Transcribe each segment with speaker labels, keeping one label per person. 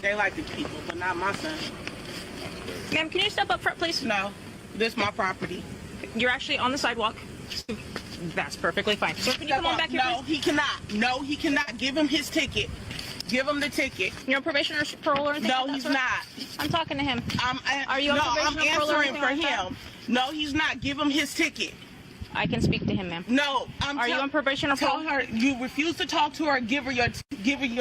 Speaker 1: They like the people, but not my son.
Speaker 2: Ma'am, can you step up front, please?
Speaker 1: No, this is my property.
Speaker 2: You're actually on the sidewalk. That's perfectly fine. Sir, can you come on back here,
Speaker 1: No,
Speaker 2: please?
Speaker 1: he cannot. No, he cannot. Give him his ticket. Give him the ticket.
Speaker 2: You're on probation or parole or anything
Speaker 1: No,
Speaker 2: like that,
Speaker 1: he's
Speaker 2: sir?
Speaker 1: not.
Speaker 2: I'm talking to him. Are you on
Speaker 1: no,
Speaker 2: probation
Speaker 1: I'm
Speaker 2: or parole or
Speaker 1: answering
Speaker 2: anything
Speaker 1: for
Speaker 2: like that?
Speaker 1: him. No, he's not. Give him his ticket.
Speaker 2: I can speak to him, ma'am.
Speaker 1: No,
Speaker 2: Are you on probation or parole?
Speaker 1: Tell her you refuse to talk to her. Give her your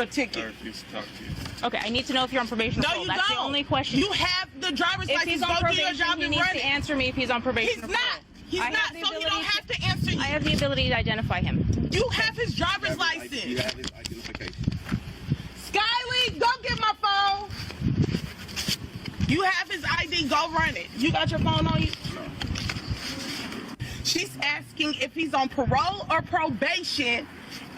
Speaker 1: ticket.
Speaker 3: I refuse to talk to you.
Speaker 2: Okay, I need to know if you're on probation or
Speaker 1: No,
Speaker 2: parole.
Speaker 1: you
Speaker 2: That's
Speaker 1: don't.
Speaker 2: the only question.
Speaker 1: You have the driver's
Speaker 2: If
Speaker 1: license.
Speaker 2: he's on
Speaker 1: Go do your
Speaker 2: probation,
Speaker 1: job
Speaker 2: he
Speaker 1: and
Speaker 2: needs
Speaker 1: run
Speaker 2: to
Speaker 1: it.
Speaker 2: answer me if he's on probation
Speaker 1: He's
Speaker 2: or
Speaker 1: not.
Speaker 2: parole.
Speaker 1: He's
Speaker 2: I
Speaker 1: not,
Speaker 2: have the
Speaker 1: so he don't
Speaker 2: ability
Speaker 1: have to answer you.
Speaker 2: I have the ability to identify him.
Speaker 1: You have his driver's
Speaker 3: You
Speaker 1: license.
Speaker 3: have his identification.
Speaker 1: Skylee, go get my phone. You have his ID. Go run it. You got your phone on you?
Speaker 3: No.
Speaker 1: She's asking if he's on parole or probation,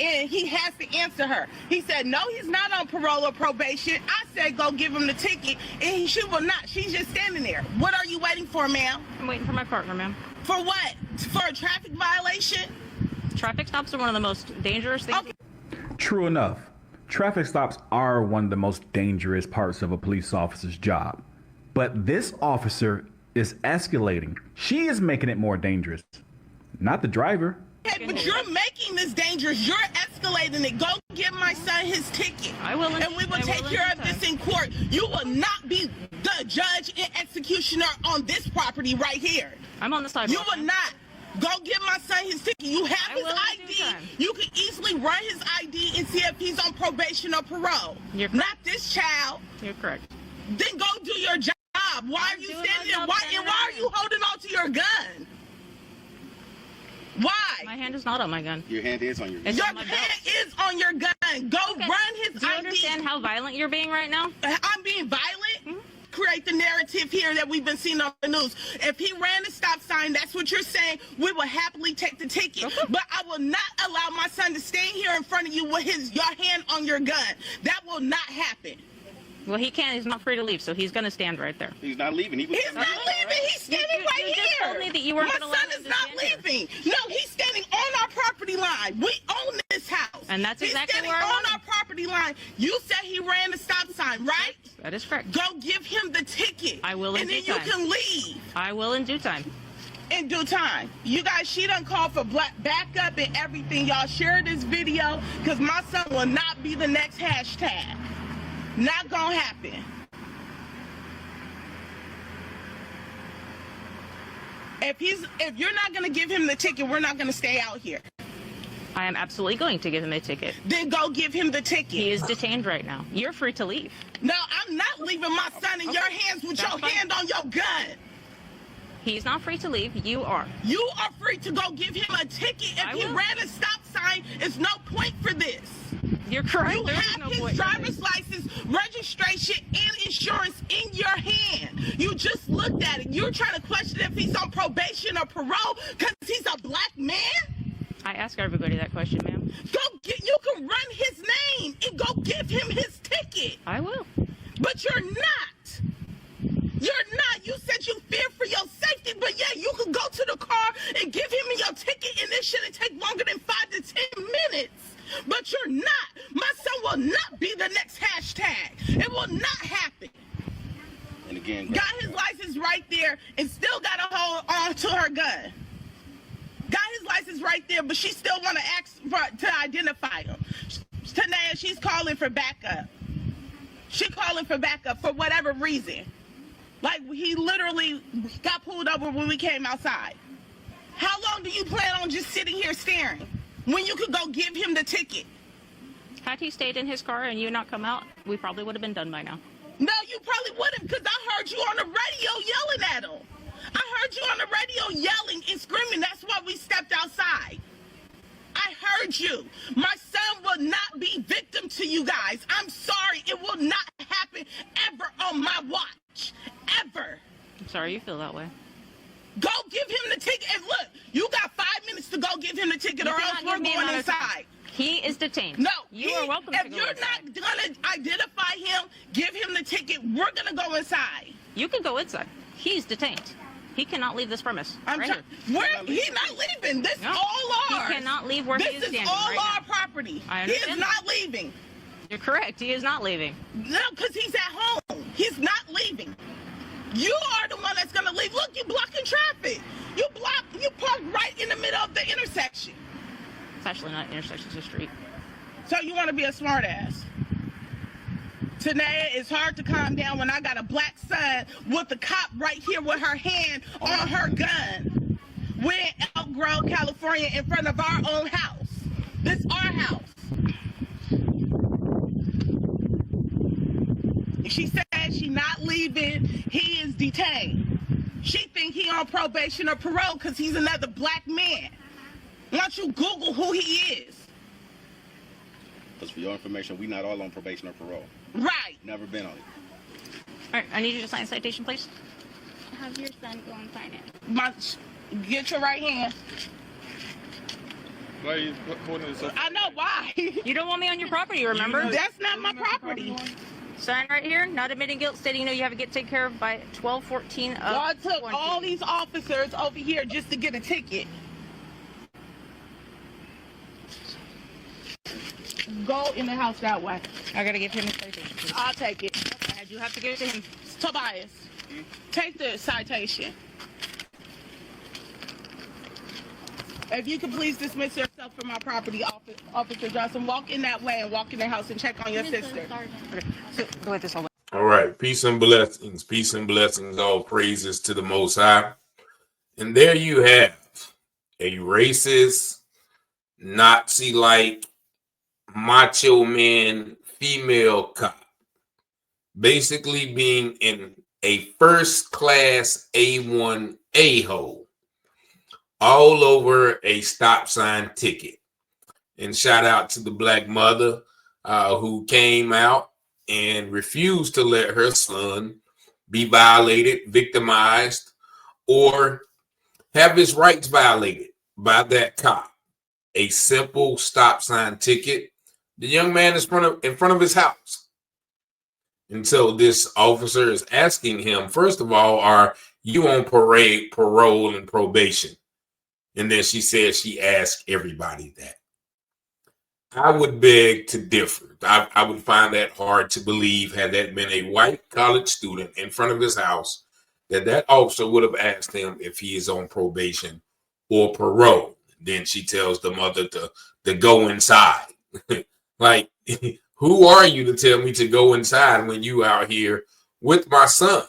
Speaker 1: and he has to answer her. He said, no, he's not on parole or probation. I said, go give him the ticket, and she will not. She's just standing there. What are you waiting for, ma'am?
Speaker 2: I'm waiting for my partner, ma'am.
Speaker 1: For what? For a traffic violation?
Speaker 2: Traffic stops are one of the most dangerous things.
Speaker 1: Okay.
Speaker 4: True enough, traffic stops are one of the most dangerous parts of a police officer's job. But this officer is escalating. She is making it more dangerous, not the driver.
Speaker 1: Hey, but you're making this dangerous. You're escalating it. Go give my son his ticket.
Speaker 2: I will.
Speaker 1: And we will take care of this in court. You will not be the judge and executioner on this property right here.
Speaker 2: I'm on the sidewalk.
Speaker 1: You will not. Go give my son his ticket. You have his
Speaker 2: will in due
Speaker 1: ID.
Speaker 2: time.
Speaker 1: You can easily run his ID and see if he's on probation or parole.
Speaker 2: You're correct.
Speaker 1: Not this child.
Speaker 2: You're correct.
Speaker 1: Then go do your job. Why are you
Speaker 2: doing
Speaker 1: standing
Speaker 2: my
Speaker 1: there?
Speaker 2: job,
Speaker 1: Why
Speaker 2: Senator.
Speaker 1: are you holding on to your gun? Why?
Speaker 2: My hand is not on my gun.
Speaker 3: Your hand is on your gun.
Speaker 2: It's
Speaker 1: Your
Speaker 2: on my
Speaker 1: hand
Speaker 2: belt.
Speaker 1: is on your gun. Go
Speaker 2: Okay.
Speaker 1: run his
Speaker 2: Do you
Speaker 1: ID.
Speaker 2: understand how violent you're being right now?
Speaker 1: I'm being violent? Create the narrative here that we've been seeing on the news. If he ran a stop sign, that's what you're saying, we will happily take the ticket.
Speaker 2: Okay.
Speaker 1: But I will not allow my son to stand here in front of you with your hand on your gun. That will not happen.
Speaker 2: Well, he can't. He's not free to leave, so he's going to stand right there.
Speaker 3: He's not leaving. He was
Speaker 1: He's not leaving. He's standing
Speaker 2: You
Speaker 1: right
Speaker 2: just
Speaker 1: here.
Speaker 2: told me that you weren't
Speaker 1: My
Speaker 2: gonna let
Speaker 1: son
Speaker 2: him
Speaker 1: is
Speaker 2: to
Speaker 1: not
Speaker 2: stand here.
Speaker 1: leaving. No, he's standing on our property line. We own this house.
Speaker 2: And that's exactly
Speaker 1: he's standing
Speaker 2: where I
Speaker 1: on
Speaker 2: want
Speaker 1: our
Speaker 2: him.
Speaker 1: property line. You said he ran the stop sign, right?
Speaker 2: That is correct.
Speaker 1: Go give him the ticket.
Speaker 2: I will in
Speaker 1: And then
Speaker 2: due
Speaker 1: you
Speaker 2: time.
Speaker 1: can leave
Speaker 2: I will in due time.
Speaker 1: in due time. You guys, she done called for backup and everything. Y'all share this video because my son will not be the next hashtag. Not gonna happen. If you're not gonna give him the ticket, we're not gonna stay out here.
Speaker 2: I am absolutely going to give him a ticket.
Speaker 1: Then go give him the ticket.
Speaker 2: He is detained right now. You're free to leave.
Speaker 1: No, I'm not leaving my son in your hands with
Speaker 2: That's
Speaker 1: your
Speaker 2: fine.
Speaker 1: hand on your gun.
Speaker 2: He's not free to leave. You are.
Speaker 1: You are free to go give him a ticket. If
Speaker 2: I
Speaker 1: he
Speaker 2: will.
Speaker 1: ran a stop sign, it's no point for this.
Speaker 2: You're correct.
Speaker 1: You
Speaker 2: There is
Speaker 1: have
Speaker 2: no
Speaker 1: his
Speaker 2: point.
Speaker 1: driver's license, registration, and insurance in your hand. You just looked at it. You're trying to question if he's on probation or parole because he's a black man?
Speaker 2: I ask everybody that question, ma'am.
Speaker 1: You can run his name and go give him his ticket.
Speaker 2: I will.
Speaker 1: But you're not. You're not. You said you fear for your safety, but yeah, you could go to the car and give him your ticket, and it shouldn't take longer than 5 to 10 minutes. But you're not. My son will not be the next hashtag. It will not happen.
Speaker 3: And again,
Speaker 1: Got his license right there and still got to hold on to her gun. Got his license right there, but she still want to ask to identify him. Tanaya, she's calling for backup. She calling for backup for whatever reason. Like, he literally got pulled over when we came outside. How long do you plan on just sitting here staring when you could go give him the ticket?
Speaker 2: Had he stayed in his car and you not come out, we probably would have been done by now.
Speaker 1: No, you probably wouldn't, because I heard you on the radio yelling at him. I heard you on the radio yelling and screaming. That's why we stepped outside. I heard you. My son will not be victim to you guys. I'm sorry. It will not happen ever on my watch. Ever.
Speaker 2: I'm sorry you feel that way.
Speaker 1: Go give him the ticket. And look, you got 5 minutes to go give him the ticket,
Speaker 2: You
Speaker 1: or else
Speaker 2: cannot
Speaker 1: we're
Speaker 2: give me
Speaker 1: going
Speaker 2: another time.
Speaker 1: inside.
Speaker 2: He is detained.
Speaker 1: No,
Speaker 2: you are welcome to
Speaker 1: if
Speaker 2: go
Speaker 1: you're
Speaker 2: inside.
Speaker 1: not going to identify him, give him the ticket, we're going to go inside.
Speaker 2: You can go inside. He's detained. He cannot leave this premise. Right here.
Speaker 1: He's not leaving. This
Speaker 2: No,
Speaker 1: all ours.
Speaker 2: he cannot leave where he is
Speaker 1: This is
Speaker 2: standing
Speaker 1: all
Speaker 2: right
Speaker 1: our
Speaker 2: now.
Speaker 1: property.
Speaker 2: I
Speaker 1: He is
Speaker 2: understand
Speaker 1: not leaving.
Speaker 2: You're correct. He is not leaving.
Speaker 1: No, because he's at home. He's not leaving. You are the one that's gonna leave. Look, you blocking traffic. You parked right in the middle of the intersection.
Speaker 2: It's actually not an intersection, it's a street.
Speaker 1: So you want to be a smart ass. Tanea, it's hard to calm down when I got a black son with the cop right here with her hand on her gun. We're in Elm Grove, California, in front of our own house. This is our house. She said she's not leaving. He is detained. She think he on probation or parole because he's another black man. Why don't you Google who he is?
Speaker 3: Because for your information, we not all on probation or parole.
Speaker 1: Right.
Speaker 3: Never been on it.
Speaker 2: All right, I need you to sign a citation, please.
Speaker 5: Have your son go and sign it.
Speaker 1: Get your right hand.
Speaker 6: Why are you holding this up?
Speaker 1: I know why.
Speaker 2: You don't want me on your property, remember?
Speaker 1: That's not my property.
Speaker 2: Sign right here, not admitting guilt, stating you know you have to get taken care of by 12/14 of
Speaker 1: Y'all took
Speaker 2: 20.
Speaker 1: all these officers over here just to get a ticket. Go in the house that way.
Speaker 2: I gotta give him a citation, please.
Speaker 1: I'll take it.
Speaker 2: I do have to give it to him.
Speaker 1: Tobias, take the citation. If you could please dismiss yourself from my property, Officer Johnson, walk in that way and walk in the house and check on your sister.
Speaker 2: Okay, so go with this whole.
Speaker 7: All right. Peace and blessings. Peace and blessings. All praises to the Most High. And there you have a racist, Nazi-like, macho man, female cop, basically being in a first-class A1 a-hole all over a stop sign ticket. And shout out to the black mother who came out and refused to let her son be violated, victimized, or have his rights violated by that cop. A simple stop sign ticket. The young man is in front of his house. And so this officer is asking him, first of all, are you on parole, and probation? And then she said she asked everybody that. I would beg to differ. I would find that hard to believe, had that been a white college student in front of his house, that officer would have asked him if he is on probation or parole. Then she tells the mother to go inside. Like, who are you to tell me to go inside when you out here with my son?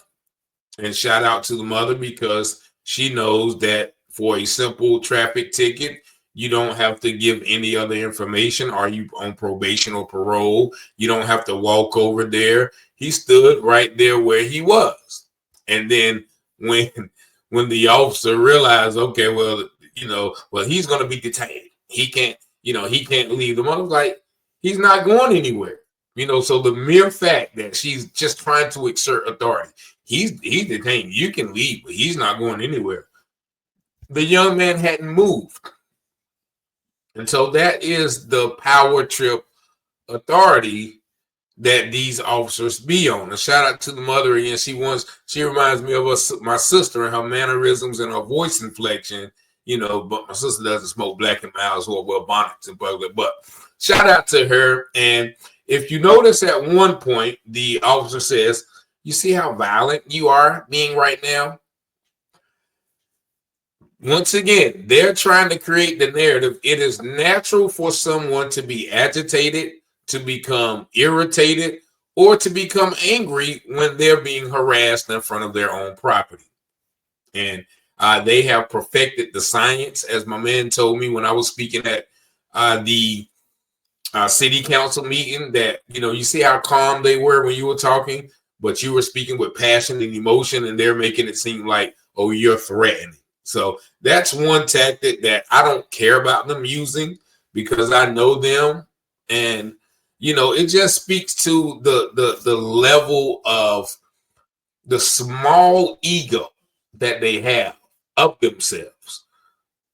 Speaker 7: And shout out to the mother, because she knows that for a simple traffic ticket, you don't have to give any other information. Are you on probation or parole? You don't have to walk over there. He stood right there where he was. And then when the officer realized, okay, well, he's going to be detained. He can't leave. The mother was like, he's not going anywhere. So the mere fact that she's just trying to exert authority, he's detained. You can leave, but he's not going anywhere. The young man hadn't moved. And so that is the power trip authority that these officers be on. A shout out to the mother again. She reminds me of my sister and her mannerisms and her voice inflection, but my sister doesn't smoke Black and Miles or wear bonnets in public. But shout out to her. And if you notice at one point, the officer says, you see how violent you are being right now? Once again, they're trying to create the narrative. It is natural for someone to be agitated, to become irritated, or to become angry when they're being harassed in front of their own property. And they have perfected the science, as my man told me when I was speaking at the city council meeting, that, you see how calm they were when you were talking, but you were speaking with passion and emotion, and they're making it seem like, oh, you're threatening. So that's one tactic that I don't care about them using, because I know them. And, it just speaks to the level of the small ego that they have of themselves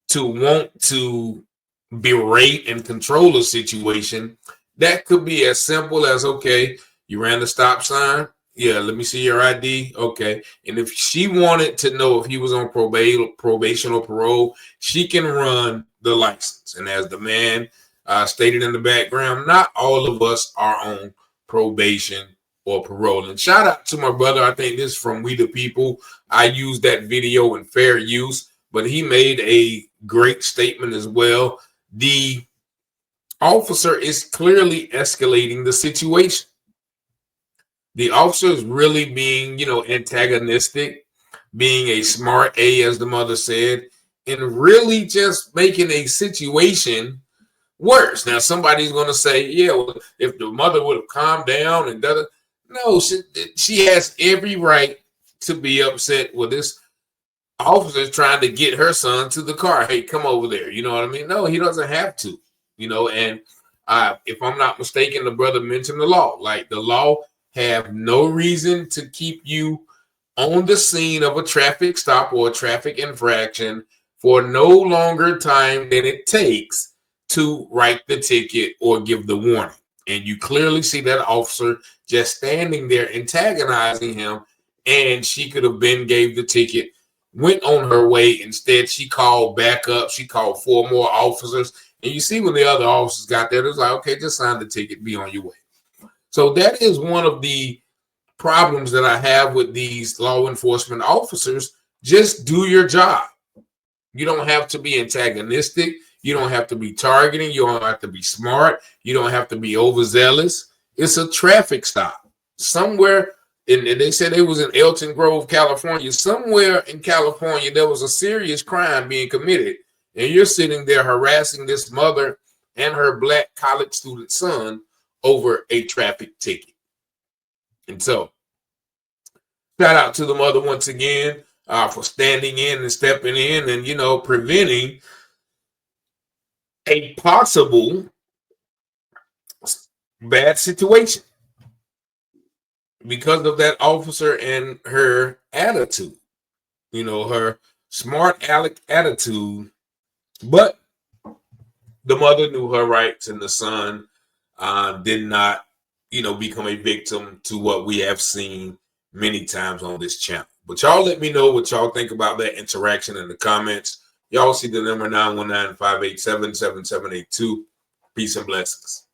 Speaker 7: to want to berate and control a situation that could be as simple as, okay, you ran the stop sign. Yeah, let me see your ID. Okay. And if she wanted to know if he was on probation or parole, she can run the license. And as the man stated in the background, not all of us are on probation or parole. And shout out to my brother. I think this is from We the People. I used that video in fair use, but he made a great statement as well. The officer is clearly escalating the situation. The officer is really being, antagonistic, being a smart A, as the mother said, and really just making a situation worse. Now, somebody's going to say, yeah, well, if the mother would have calmed down and done it. No, she has every right to be upset with this officer trying to get her son to the car. Hey, come over there. You know what I mean? No, he doesn't have to, and if I'm not mistaken, the brother mentioned the law. Like, the law have no reason to keep you on the scene of a traffic stop or a traffic infraction for no longer time than it takes to write the ticket or give the warning. And you clearly see that officer just standing there antagonizing him, and she could have been gave the ticket, went on her way. Instead, she called back up. She called 4 more officers. And you see when the other officers got there, it was like, okay, just sign the ticket, be on your way. So that is one of the problems that I have with these law enforcement officers. Just do your job. You don't have to be antagonistic. You don't have to be targeting. You don't have to be smart. You don't have to be overzealous. It's a traffic stop. Somewhere, and they said it was in Elm Grove, California. Somewhere in California, there was a serious crime being committed. And you're sitting there harassing this mother and her black college student son over a traffic ticket. And so, shout out to the mother once again for standing in and stepping in and, preventing a possible bad situation because of that officer and her attitude, her smart aleck attitude. But the mother knew her rights, and the son did not, become a victim to what we have seen many times on this channel. But y'all let me know what y'all think about that interaction in the comments. Y'all see the number 919-587-7782. Peace and blessings.